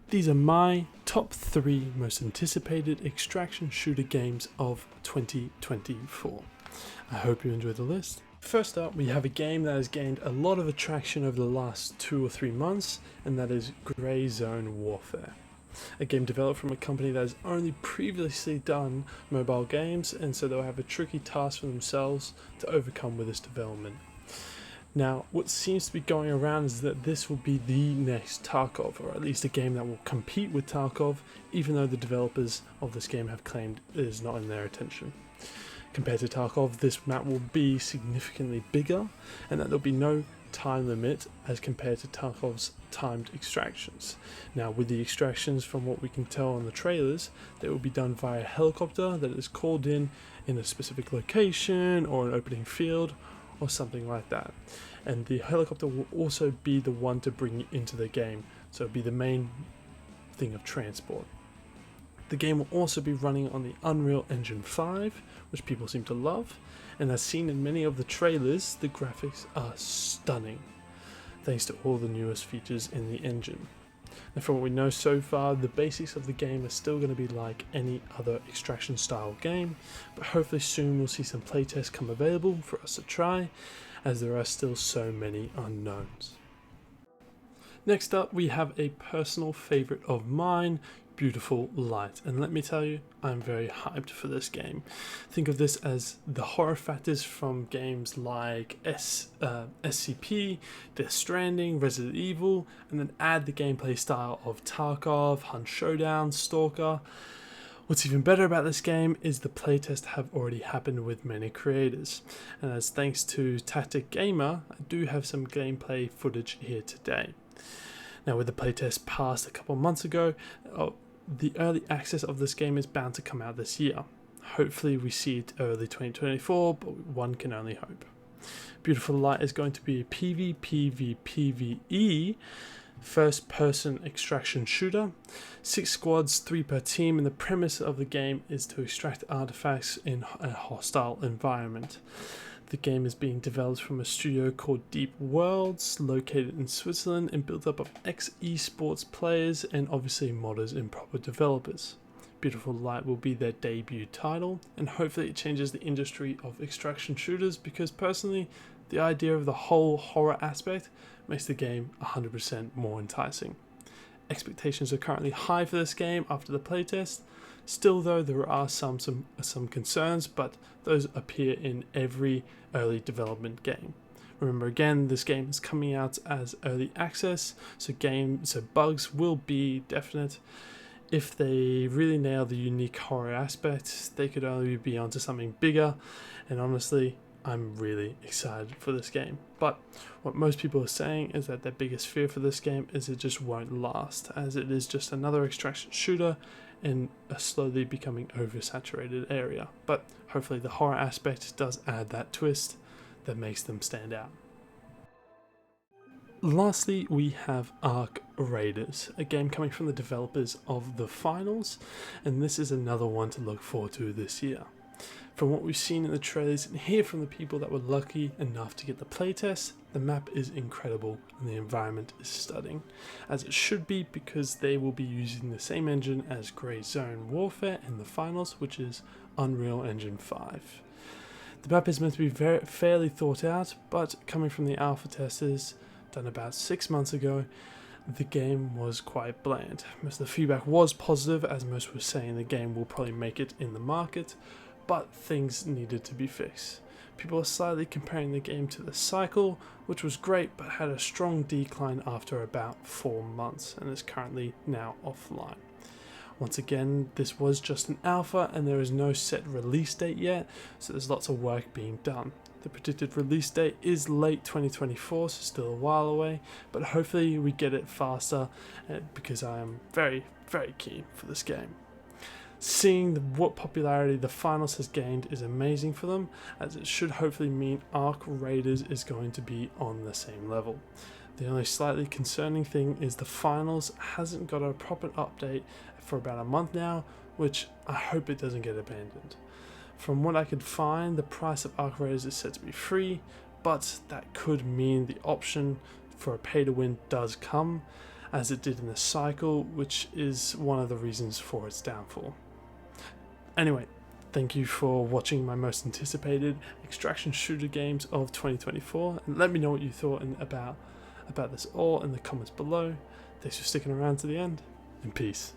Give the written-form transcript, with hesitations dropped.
These are my top 3 most anticipated extraction shooter games of 2024. I hope you enjoy the list. First up, we have a game that has gained a lot of attraction over the last 2 or 3 months, and that is Grey Zone Warfare. A game developed from a company that has only previously done mobile games, and so they'll have a tricky task for themselves to overcome with this development. Now, what seems to be going around is that this will be the next Tarkov, or at least a game that will compete with Tarkov, even though the developers of this game have claimed it is not in their attention. Compared to Tarkov, this map will be significantly bigger, and that there'll be no time limit as compared to Tarkov's timed extractions. Now, with the extractions, from what we can tell on the trailers, they will be done via a helicopter that is called in a specific location or an opening field or something like that. And the helicopter will also be the one to bring you into the game, so it'll be the main thing of transport. The game will also be running on the Unreal Engine 5, which people seem to love, and as seen in many of the trailers, the graphics are stunning, thanks to all the newest features in the engine. And from what we know so far, the basics of the game are still going to be like any other extraction style game, but hopefully soon we'll see some playtests come available for us to try, as there are still so many unknowns. Next up, we have a personal favourite of mine, Beautiful Light, and let me tell you, I'm very hyped for this game. Think of this as the horror factors from games like SCP, Death Stranding, Resident Evil, and then add the gameplay style of Tarkov, Hunt Showdown, Stalker. What's even better about this game is the playtest have already happened with many creators, and as thanks to Tactic Gamer, I do have some gameplay footage here today. Now, with the playtest passed a couple months ago, the early access of this game is bound to come out this year. Hopefully we see it early 2024, but one can only hope. Beautiful Light is going to be a PvPvPvE first-person extraction shooter. 6 squads, 3 per team, and the premise of the game is to extract artifacts in a hostile environment. The game is being developed from a studio called Deep Worlds, located in Switzerland and built up of ex-esports players and obviously modders and proper developers. Beautiful Light will be their debut title, and hopefully it changes the industry of extraction shooters, because personally, the idea of the whole horror aspect makes the game 100% more enticing. Expectations are currently high for this game after the playtest. Still though, there are some concerns, but those appear in every early development game. Remember again, this game is coming out as early access, so bugs will be definite. If they really nail the unique horror aspect, they could only be onto something bigger, and honestly, I'm really excited for this game. But what most people are saying is that their biggest fear for this game is it just won't last, as it is just another extraction shooter in a slowly becoming oversaturated area. But hopefully the horror aspect does add that twist that makes them stand out. Lastly, we have Ark Raiders, a game coming from the developers of The Finals, and this is another one to look forward to this year. From what we've seen in the trailers and hear from the people that were lucky enough to get the playtest, the map is incredible and the environment is stunning, as it should be, because they will be using the same engine as Grey Zone Warfare in The Finals, which is Unreal Engine 5. The map is meant to be fairly thought out, but coming from the alpha testers done about 6 months ago, the game was quite bland. Most of the feedback was positive, as most were saying the game will probably make it in the market, but things needed to be fixed. People are slightly comparing the game to The Cycle, which was great but had a strong decline after about 4 months and is currently now offline. Once again, this was just an alpha and there is no set release date yet, so there's lots of work being done. The predicted release date is late 2024, so still a while away, but hopefully we get it faster, because I am very, very keen for this game. Seeing what popularity The Finals has gained is amazing for them, as it should hopefully mean Ark Raiders is going to be on the same level. The only slightly concerning thing is The Finals hasn't got a proper update for about a month now, which I hope it doesn't get abandoned. From what I could find, the price of Ark Raiders is set to be free, but that could mean the option for a pay to win does come, as it did in the cycle, which is one of the reasons for its downfall. Anyway, thank you for watching my most anticipated extraction shooter games of 2024, and let me know what you thought about this all in the comments below. Thanks for sticking around to the end, and peace.